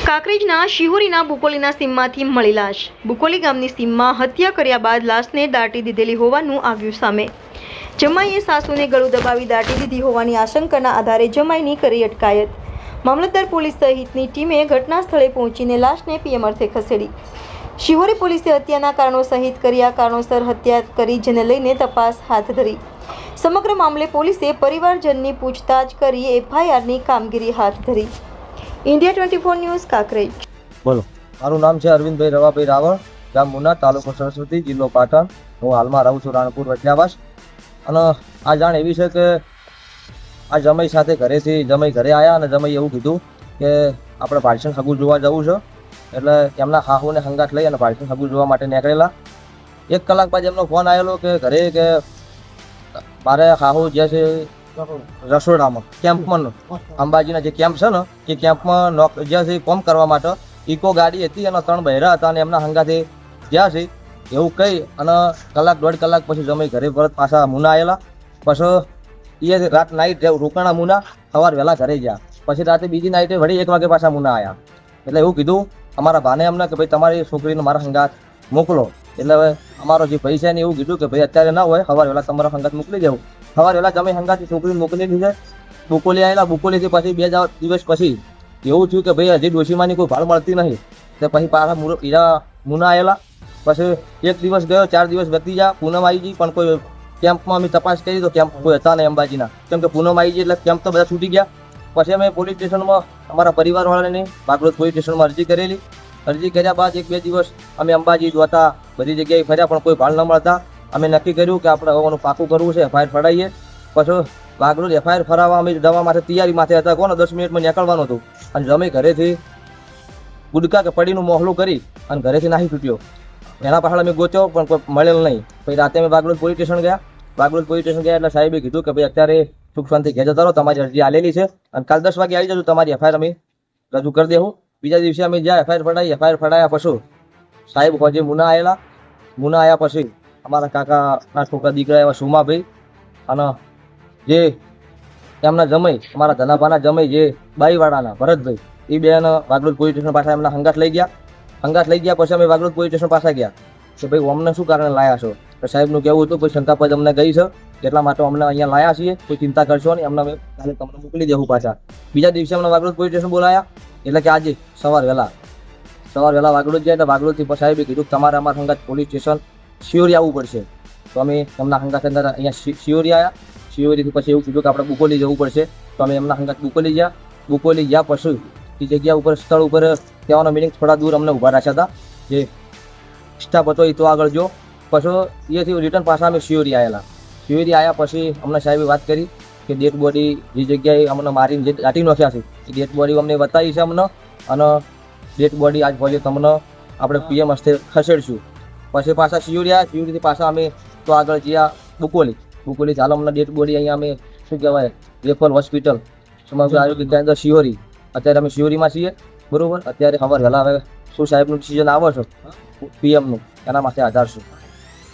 કાંકરેજના શિહોરીના બુકોલીના સીમમાંથી મળી લાશ. બુકોલી ગામની સીમમાં હત્યા કર્યા બાદ લાશને દાટી દીધેલી હોવાનું આવ્યું સામે. જમાઈએ સાસુને ગળું દબાવી દાટી દીધી હોવાની આશંકાના આધારે જમાઈની કરી અટકાયત. મામલતદાર પોલીસ સહિતની ટીમે ઘટના સ્થળે પહોંચીને લાશને પીએમ અર્થે ખસેડી. શિહોરી પોલીસે હત્યાના કારણો સહિત કર્યા કારણોસર હત્યા કરી જેને લઈને તપાસ હાથ ધરી. સમગ્ર મામલે પોલીસે પરિવારજનની પૂછતાછ કરી એફઆઈઆરની કામગીરી હાથ ધરી. India 24 news Kankrej. बोलो, मारू नाम है अरविंदभाई रवाभाई रावल, गाम मुन्ना, तालुको सरस्वती, जिल्लो पाटण. हूँ हाल में रहूँ छूँ राणपुर वटियावास. અને આ જાણ એવી છે કે આ જમાઈ સાથે ઘરેથી જમાઈ ઘરે આવ્યા અને જમાઈ એવું કીધું કે આપણે ભાઈસન સગું જોવા જવું છે. એટલે એમના હાહુને હંગાત લઈ અને ભાઈસન સગું જોવા માટે નીકળેલા. 1 કલાક બાદ એમનો ફોન આવેલો કે ઘરે કે મારે હાહુ જે છે રસોડામાં કેમ્પમાં અંબાજીના જે કેમ્પ છે ને એ કેમ્પમાં જ્યાં કોમ કરવા માટે ઇકો ગાડી હતી અને 3 બહેરા હતા અને એમના હંગાથી જ્યાં છે એવું કહી અને કલાક 1.5 કલાક પછી જમાઈ ઘરે પરત પાછા મુના આવેલા. પછી એ રાત નાઈટ રોકાણા મુના, સવાર વહેલા ઘરે ગયા. પછી રાતે બીજી નાઈટે વળી 1 વાગે પાછા મુના આવ્યા. એટલે એવું કીધું અમારા ભાને એમને કે ભાઈ તમારી છોકરીને મારા હંગાત મોકલો. એટલે હવે અમારો જે ભાઈ છે ને એવું કીધું કે ભાઈ અત્યારે ના હોય, સવાર વહેલા તમારા હંગાત મોકલી દેવું. સવાર વહેલા જમાઈ હંગાથી છોકરીને મોકલી દીધી. બુકોલી આવેલા. બુકોલીથી પછી 2 દિવસ પછી એવું થયું કે ભાઈ હજી ડોશીમાની કોઈ ભાડ મળતી નહીં. તો પછી પાછા મુના આવેલા. પછી 1 દિવસ ગયો, 4 દિવસ વધી ગયા. પૂનમ આવી ગઈ પણ કોઈ કેમ્પમાં અમે તપાસ કરી તો કેમ્પ કોઈ હતા નહીં અંબાજીના. કેમ કે પૂનમ આવી ગઈ એટલે કેમ્પ તો બધા છૂટી ગયા. પછી અમે પોલીસ સ્ટેશનમાં અમારા પરિવારવાળાને બાગરોજ પોલીસ સ્ટેશનમાં અરજી કરેલી. અરજી કર્યા બાદ 1-2 દિવસ અમે અંબાજી દ્વાતા બધી જગ્યાએ ફર્યા પણ કોઈ ભાડ ન મળતા. અમે નક્કી કર્યું કે આપણે હવાનું પાકું કરવું છે, એફઆઈઆર ફડાવીએ. પછી બાગરોજ એફઆઈઆર ફરાવવા અમે જવા માટે તૈયારી માથે હતા. કોને 10 મિનિટમાં નીકળવાનું હતું અને જમી ઘરેથી ગુડકા કે પડીનું મોહલું કરી અને ઘરેથી નાહી છૂટ્યો. એના પાછળ અમે ગોત્યો પણ કોઈ મળેલ નહીં. પછી રાતે અમે બાગરોજ પોલીસ સ્ટેશન ગયા. બાગરોજ પોલીસ સ્ટેશન ગયા એટલે સાહેબે કીધું કે ભાઈ અત્યારે સુખ શાંતિ ઘેર જતા રહો, તમારી અરજી આલેલી છે અને કાલ 10 વાગે આવી જજો, તમારી એફઆઈઆર અમે રજૂ કરી દેવું. બીજા દિવસે અમે જ્યાં એફઆઈઆર ફડાવી, એફઆઈઆર ફડાયા પછી સાહેબ હોજે મુના આવેલા. મુના આવ્યા પછી અમારા કાકાના છોકરા દીકરા એવા સુમાભાઈ અને જે એમના જમાઈ અમારા ધનાભાના જમાઈ જે બાઈવાડાના ભરતભાઈ, એ બેન બાગરોજ પોલીસ સ્ટેશન પાછા એમના હંગાત લઈ ગયા. હંગાત લઈ ગયા પછી અમે બાગરોજ પોલીસ સ્ટેશન પાછા ગયા કે ભાઈ અમને શું કારણે લાયા છો. તો સાહેબનું કહેવું હતું કોઈ શંકાપદ અમને ગઈ છે એટલા માટે અમને અહીંયા લાયા છીએ, કોઈ ચિંતા કરશો નહીં, અમને અમે કાલે તમને મોકલી દેવું પાછા. બીજા દિવસે અમને બાગરોજ પોલીસ સ્ટેશન બોલાયા. એટલે કે આજે સવાર વહેલા વાગડોદ જાય એટલે વાગડોદથી પછી સાહેબે કીધું તમારે અમારા હંગાત પોલીસ સ્ટેશન શિહોરી આવવું પડશે. તો અમે એમના હંગાત અંદર અહીંયા શિહોરી આવ્યા. શિહોરીથી પછી એવું કીધું કે આપણે બુકોલી જવું પડશે. તો અમે એમના હંગાત બુકોલી ગયા. બુકોલી ગયા પછી એ જગ્યા ઉપર સ્થળ ઉપર કહેવાનો મિનિંગ થોડા દૂર અમને ઊભા રાખ્યા હતા. જે સ્ટાફ હતો એ તો આગળ જો. પછી એથી રિટર્ન પાછા અમે શિહોરી આવેલા. શિહોરી આવ્યા પછી અમને સાહેબે વાત કરી કે ડેડ બોડી જે જગ્યાએ અમને મારીને જે દાટી નાખ્યા છે એ ડેડ બોડી અમને બતાવી છે અમને અને ડેડ બોડી આજ પછી તમને આપણે પીએમ હસ્તે ખસેડશું. પછી પાછા શિહોરી આવ્યા. શિહોરીથી પાછા અમે તો આગળ ગયા બુકોલી ચાલો અમને ડેડ બોડી અહીંયા અમે શું કહેવાય રેફર હોસ્પિટલ સમગ્ર આરોગ્ય કેન્દ્ર શિહોરી. અત્યારે અમે શિહોરીમાં છીએ બરોબર. અત્યારે ખબર વહેલા હવે શું સાહેબનું ડિસિઝન આવે છે પીએમનું એના માટે આધાર છું.